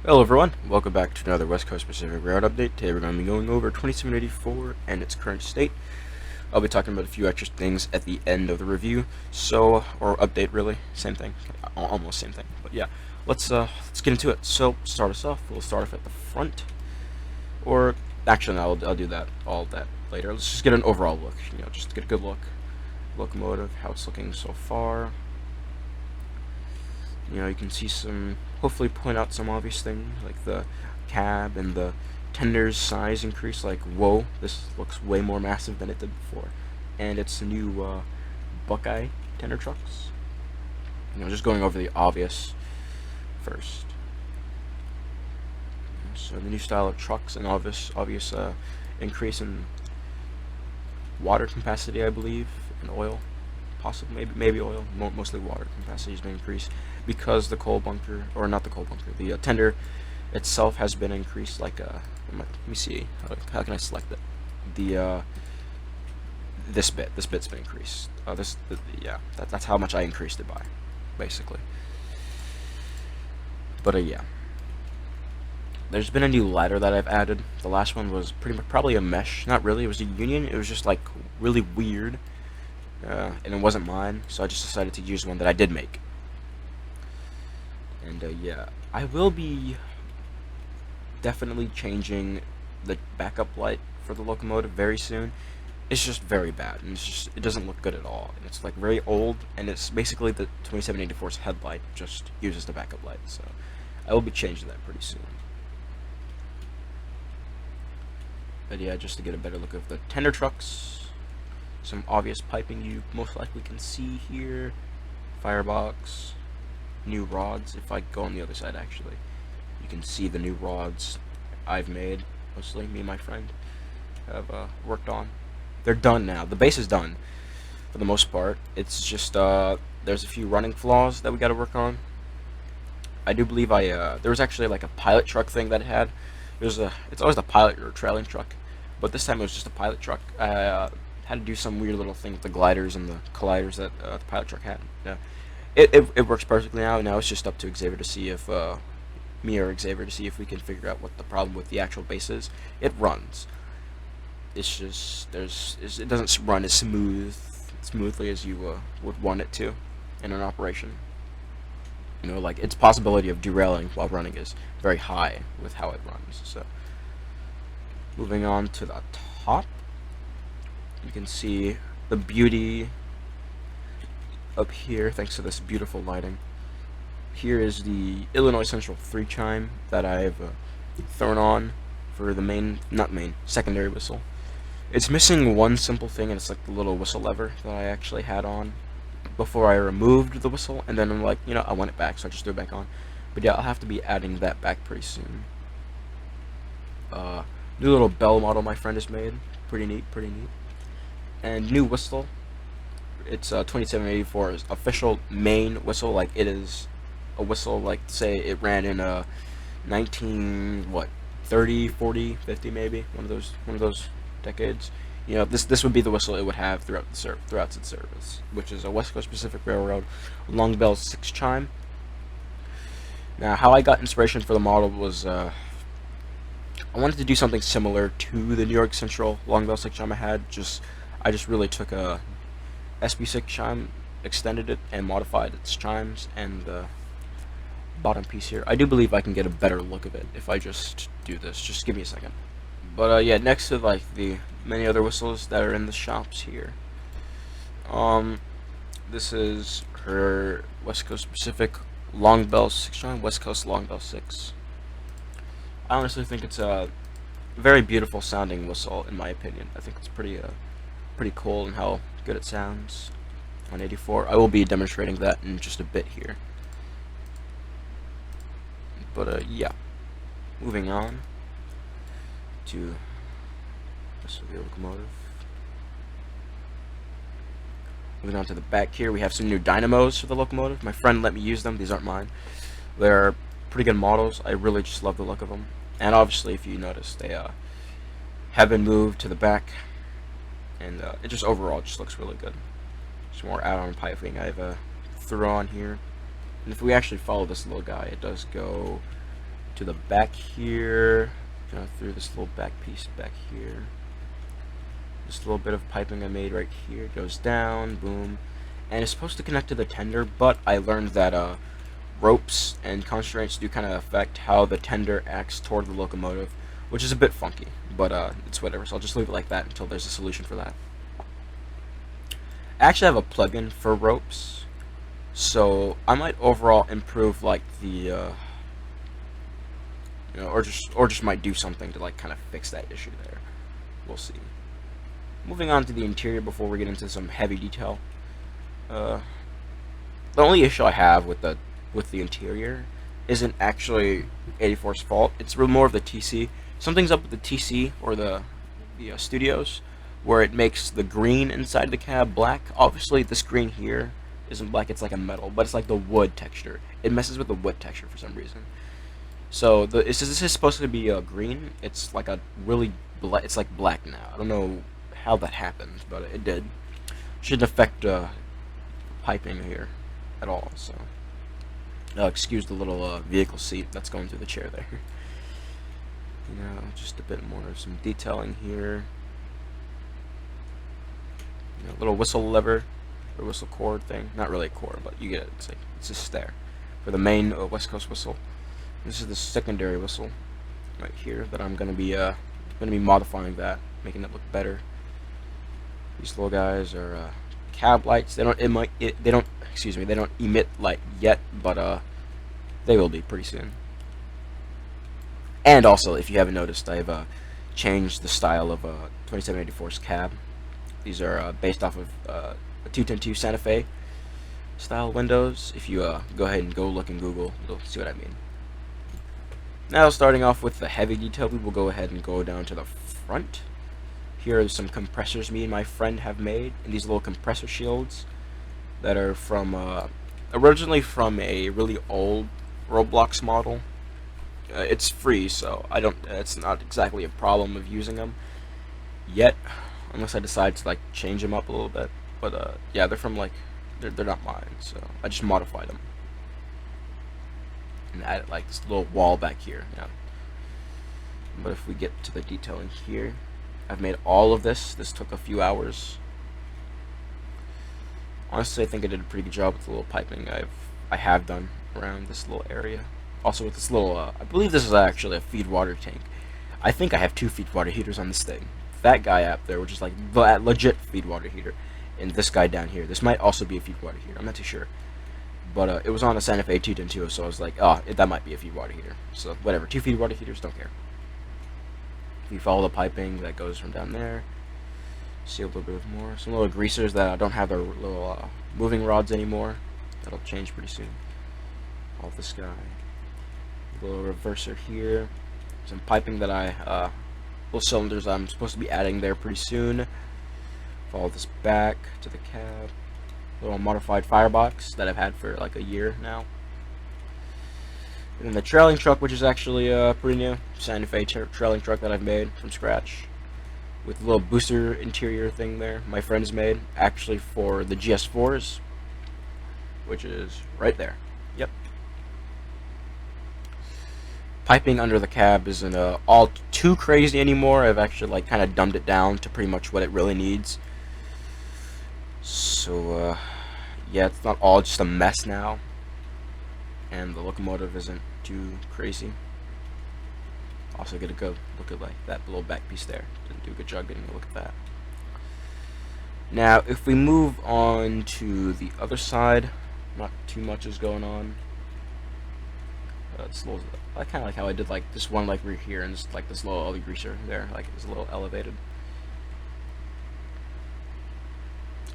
Hello everyone, welcome back to another West Coast Pacific Railroad update. Today we're going to be going over 2784 and its current state. I'll be talking about a few extra things at the end of the review, or update really, same thing, almost same thing, but yeah. Let's get into it. So, start us off, we'll start off at the front, or actually no, I'll do all that later. Let's just get an overall look, just to get a good look. Locomotive, how it's looking so far. You can see hopefully point out some obvious things, like the cab and the tender's size increase, like, whoa, this looks way more massive than it did before. And it's the new Buckeye tender trucks. Just going over the obvious first. So the new style of trucks and obvious increase in water capacity, I believe, and oil. Possibly, maybe oil, mostly water capacity has been increased because the coal bunker, or not the coal bunker, the tender itself has been increased. Like, let me see, how can I select it? The this bit's been increased. Yeah, that's how much I increased it by, basically. But yeah, there's been a new ladder that I've added. The last one was probably a mesh. Not really. It was a union. It was just like really weird. And it wasn't mine, so I just decided to use one that I did make. And yeah, I will be definitely changing the backup light for the locomotive very soon. It's just very bad, and it doesn't look good at all. And it's like very old, and it's basically the 2784's headlight just uses the backup light. So I will be changing that pretty soon. But yeah, just to get a better look of the tender trucks. Some obvious piping you most likely can see here. Firebox. New rods. If I go on the other side, actually, you can see the new rods I've made. Mostly me and my friend have worked on. They're done now. The base is done for the most part. It's just there's a few running flaws that we got to work on. I do believe there was actually like a pilot truck thing that it had. It's always the pilot or trailing truck, but this time it was just a pilot truck. Had to do some weird little thing with the gliders and the colliders that the pilot truck had. Yeah, it works perfectly now. Now it's just up to Xavier to see if me or Xavier to see if we can figure out what the problem with the actual base is. It runs. It's just it doesn't run as smoothly as you would want it to in an operation. Like its possibility of derailing while running is very high with how it runs. So moving on to the top. You can see the beauty up here thanks to this beautiful lighting. Here is the Illinois Central 3 chime that I've thrown on for the secondary whistle. It's missing one simple thing, and it's like the little whistle lever that I actually had on before I removed the whistle, and then I'm like, I want it back, so I just threw it back on. But yeah, I'll have to be adding that back pretty soon. New little bell model my friend has made. Pretty neat. And new whistle. It's 2784's official main whistle. Like, it is a whistle, like, say it ran in a 30, 40, 50 maybe, one of those decades. This would be the whistle it would have throughout its service, which is a West Coast Pacific Railroad Long Bell 6 chime. Now, how I got inspiration for the model was I wanted to do something similar to the New York Central Long Bell 6 chime I had. I just really took a SB6 chime, extended it, and modified its chimes and the bottom piece here. I do believe I can get a better look of it if I just do this. Just give me a second. But yeah, next to like the many other whistles that are in the shops here, this is her West Coast Pacific Long Bell 6 chime, West Coast Long Bell 6. I honestly think it's a very beautiful sounding whistle, in my opinion. I think it's pretty cool in how good it sounds on 84. I will be demonstrating that in just a bit here. But yeah, moving on to the locomotive. Moving on to the back here, we have some new dynamos for the locomotive. My friend let me use them. These aren't mine. They're pretty good models. I really just love the look of them. And obviously, if you notice, they have been moved to the back, and it just overall just looks really good. Some more add-on piping I've threw on here. And if we actually follow this little guy, it does go to the back here. Going through this little back piece back here. This little bit of piping I made right here goes down, boom, and it's supposed to connect to the tender, but I learned that ropes and constraints do kind of affect how the tender acts toward the locomotive, which is a bit funky, but it's whatever, so I'll just leave it like that until there's a solution for that. I actually have a plugin for ropes, so I might overall improve like the or just might do something to like kind of fix that issue there. We'll see. Moving on to the interior before we get into some heavy detail. The only issue I have with the interior isn't actually 84's fault. It's more of the TC. Something's up with the TC or the studios, where it makes the green inside the cab black. Obviously, this green here isn't black; it's like a metal, but it's like the wood texture. It messes with the wood texture for some reason. So this is supposed to be green. It's like a really it's like black now. I don't know how that happened, but it did. Shouldn't affect piping here at all. So excuse the little vehicle seat that's going through the chair there. Just a bit more of some detailing here. Little whistle lever or whistle cord thing. Not really a cord, but you get it. It's just there for the main West Coast whistle. This is the secondary whistle right here that I'm gonna be modifying that, making it look better. These little guys are cab lights. They don't emit light yet, but they will be pretty soon. And also, if you haven't noticed, I've changed the style of 2784's cab. These are based off of a 210-2 Santa Fe style windows. If you go ahead and go look in Google, you'll see what I mean. Now, starting off with the heavy detail, we will go ahead and go down to the front. Here are some compressors me and my friend have made, and these little compressor shields that are from originally from a really old Roblox model. It's free, so it's not exactly a problem of using them yet, unless I decide to like change them up a little bit. But yeah, they're from they're not mine, so I just modified them and added like this little wall back here. But if we get to the detailing here, I've made all of this. This took a few hours. Honestly, I think I did a pretty good job with the little piping I have done around this little area. Also with this little, I believe this is actually a feed water tank. I think I have 2 feed water heaters on this thing. That guy up there, which is like the legit feed water heater, and this guy down here. This might also be a feed water heater. I'm not too sure. But it was on a Santa Fe 210-2, so I was like, oh, that might be a feed water heater. So whatever, 2 feed water heaters, don't care. If you follow the piping that goes from down there, see a little bit more. Some little greasers that don't have their little moving rods anymore. That'll change pretty soon. All this guy. A little reverser here. Some piping that little cylinders I'm supposed to be adding there pretty soon. Follow this back to the cab. Little modified firebox that I've had for like a year now. And then the trailing truck, which is actually pretty new. Santa Fe trailing truck that I've made from scratch. With a little booster interior thing there. My friend's made, actually for the GS4s. Which is right there. Yep. Piping under the cab isn't all too crazy anymore. I've actually like kind of dumbed it down to pretty much what it really needs. So yeah, it's not all just a mess now. And the locomotive isn't too crazy. Also get a good look at like that little back piece there. Didn't do a good job getting a look at that. Now if we move on to the other side, not too much is going on. This little, I kind of like how I did like this one like right here, and just like this little other greaser there, like it's a little elevated.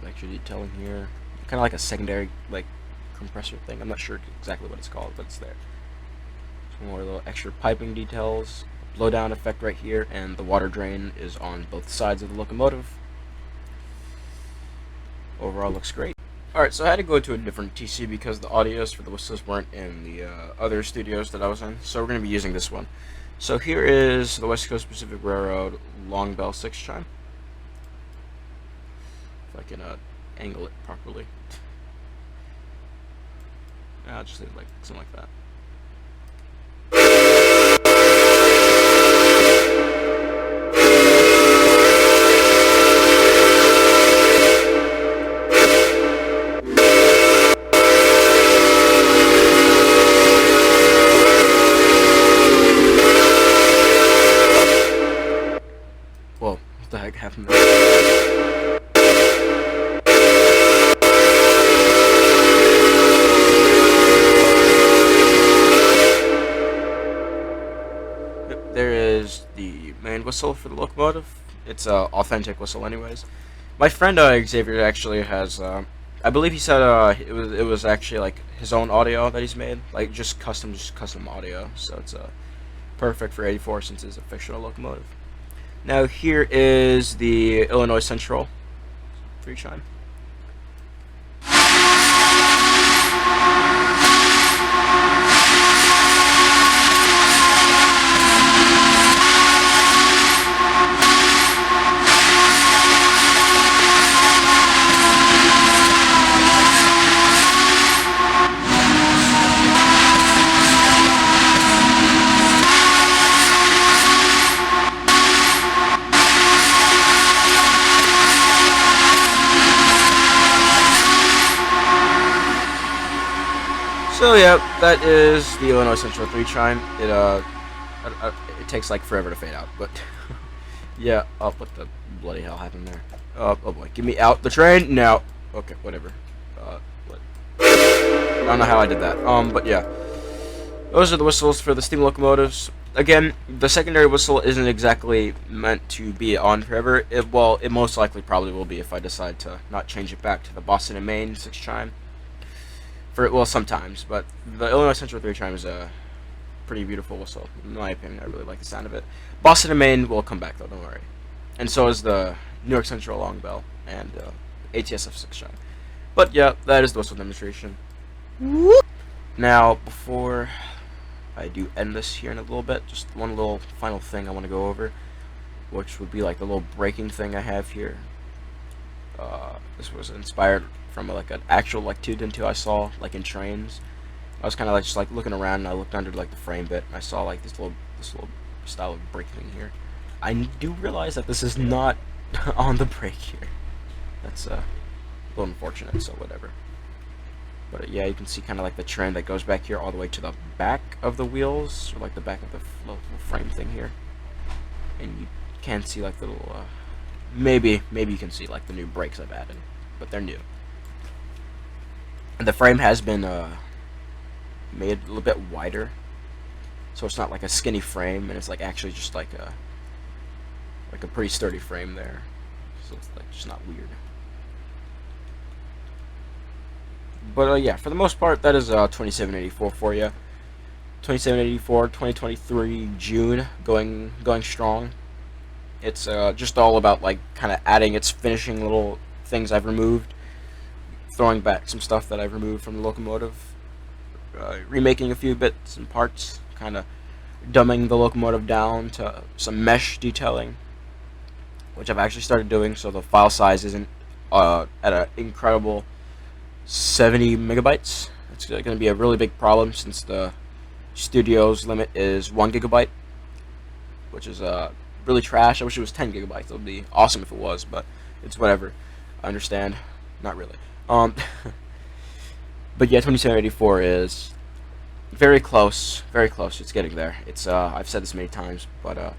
Extra detailing here, kind of like a secondary like compressor thing. I'm not sure exactly what it's called, but it's there. Some more little extra piping details, blowdown effect right here, and the water drain is on both sides of the locomotive. Overall looks great. Alright, so I had to go to a different TC because the audios for the whistles weren't in the other studios that I was in, so we're going to be using this one. So here is the West Coast Pacific Railroad long bell 6 chime. If I can angle it properly. I'll just leave it like something like that. happened there. There is the main whistle for the locomotive. It's a authentic whistle, anyways. My friend Xavier actually has. I believe he said it was actually like his own audio that he's made, like just custom audio. So it's perfect for 84 since it's a fictional locomotive. Now here is the Illinois Central 3 chime. So yeah, that is the Illinois Central 3 chime. It takes like forever to fade out, but yeah. Oh, what the bloody hell happened there? Oh boy, get me out the train now. Okay, whatever. What? I don't know how I did that. But yeah, those are the whistles for the steam locomotives. Again, the secondary whistle isn't exactly meant to be on forever. It most likely probably will be if I decide to not change it back to the Boston and Maine 6 chime. Sometimes, but the Illinois Central 3 chime is a pretty beautiful whistle. In my opinion, I really like the sound of it. Boston and Maine will come back though, don't worry. And so is the New York Central long bell and ATSF 6 chime. But yeah, that is the whistle demonstration. Now, before I do end this here in a little bit, just one little final thing I want to go over, which would be like the little braking thing I have here. This was inspired from like an actual like 2x2 I saw like in trains. I was kind of like just like looking around and I looked under like the frame bit and I saw like this little style of brake thing here. I do realize that this is not on the brake here. That's a little unfortunate, so whatever. But yeah, you can see kind of like the trend that goes back here all the way to the back of the wheels, or like the back of the little frame thing here. And you can see like the little maybe you can see like the new brakes I've added, but they're new. And the frame has been made a little bit wider, so it's not like a skinny frame, and it's like actually just like a pretty sturdy frame there, so it's like just not weird. But yeah, for the most part, that is 2784 for you. 2784, 2023 June, going strong. It's just all about like kind of adding its finishing little things I've removed, throwing back some stuff that I've removed from the locomotive, remaking a few bits and parts, kind of dumbing the locomotive down to some mesh detailing, which I've actually started doing, so the file size isn't at an incredible 70 megabytes. It's going to be a really big problem since the studio's limit is 1 gigabyte, which is really trash. I wish it was 10 gigabytes. It would be awesome if it was, but it's whatever. I understand. Not really. But yeah, 2784 is very close. Very close. It's getting there. It's I've said this many times, but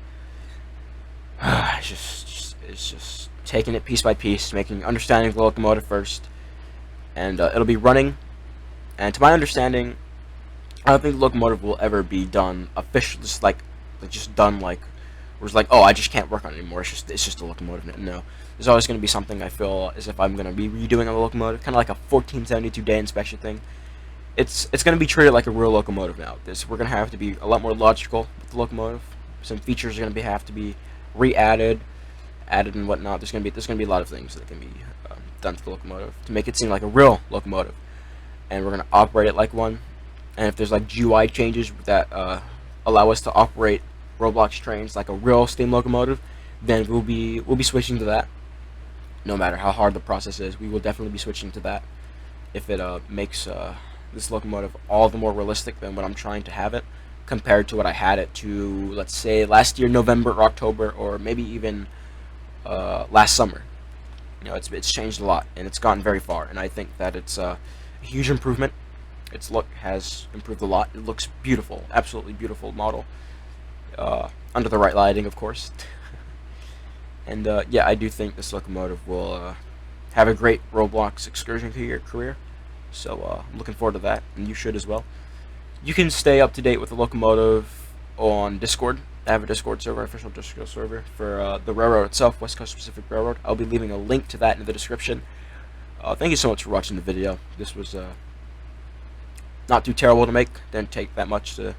it's just taking it piece by piece, making understanding the locomotive first, and it'll be running. And to my understanding, I don't think the locomotive will ever be done officially, just done like, where it's like, oh, I just can't work on it anymore. It's just a locomotive. No, there's always going to be something I feel as if I'm going to be redoing on the locomotive, kind of like a 1472-day inspection thing. It's going to be treated like a real locomotive now. We're going to have to be a lot more logical with the locomotive. Some features are going to have to be re-added, added and whatnot. There's going to be a lot of things that can be done to the locomotive to make it seem like a real locomotive, and we're going to operate it like one. And if there's like GUI changes that allow us to operate Roblox trains like a real steam locomotive, then we'll be switching to that. No matter how hard the process is, we will definitely be switching to that if it makes this locomotive all the more realistic than what I'm trying to have it, compared to what I had it to, let's say, last year November or October, or maybe even last summer. You know, it's changed a lot, and it's gotten very far, and I think that it's a huge improvement. Its look has improved a lot. It looks beautiful, absolutely beautiful model, under the right lighting, of course. And yeah, I do think this locomotive will have a great Roblox excursion career. So I'm looking forward to that, and you should as well. You can stay up to date with the locomotive on Discord. I have a Discord server, official Discord server for the railroad itself, West Coast Pacific Railroad. I'll be leaving a link to that in the description. Thank you so much for watching the video. This was not too terrible to make. Didn't take that much to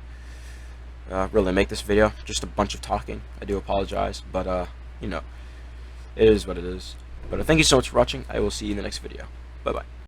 really make this video. Just a bunch of talking. I do apologize, but you know, it is what it is. But thank you so much for watching. I will see you in the next video. Bye bye.